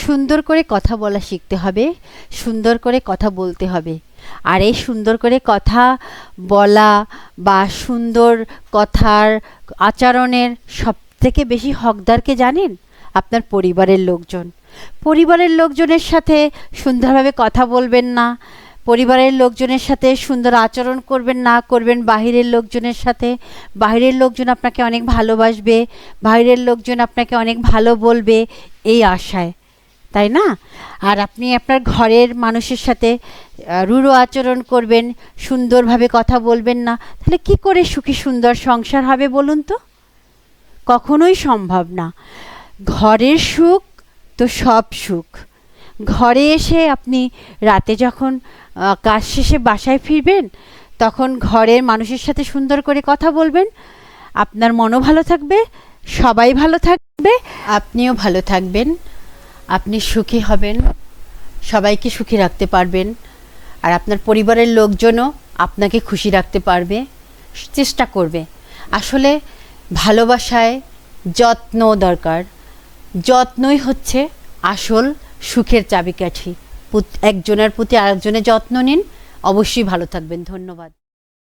সুন্দর করে কথা বলা শিখতে হবে, সুন্দর করে কথা বলতে হবে। আর এই সুন্দর করে কথা বলা বা সুন্দর কথার আচরণের সবথেকে বেশি হকদারকে জানেন? আপনার পরিবারের লোকজন। পরিবারের লোকজনের সাথে সুন্দরভাবে কথা বলবেন না, পরিবারের লোকজনের সাথে সুন্দর আচরণ করবেন না, করবেন বাহিরের লোকজনের সাথে। বাহিরের লোকজন আপনাকে অনেক ভালোবাসবে, বাহিরের লোকজন আপনাকে অনেক ভালো বলবে এই আশায়, তাই না? আর আপনি আপনার ঘরের মানুষের সাথে রূঢ় আচরণ করবেন, সুন্দরভাবে কথা বলবেন না, তাহলে কি করে সুখী সুন্দর সংসার হবে বলুন তো? কখনোই সম্ভব না। ঘরের সুখ তো সব সুখ। ঘরে এসে আপনি রাতে যখন কাজ শেষে বাসায় ফিরবেন, তখন ঘরের মানুষের সাথে সুন্দর করে কথা বলবেন, আপনার মনও ভালো থাকবে, সবাই ভালো থাকবে, আপনিও ভালো থাকবেন, আপনি সুখী হবেন, সবাইকে সুখী রাখতে পারবেন, আর আপনার পরিবারের লোকজনও আপনাকে খুশি রাখতে পারবে, চেষ্টা করবে। আসলে ভালোবাসায় যত্ন দরকার। যত্নই হচ্ছে আসল সুখের চাবিকাঠি। একজনের প্রতি আরেকজনের যত্ন নিন, অবশ্যই ভালো থাকবেন। ধন্যবাদ।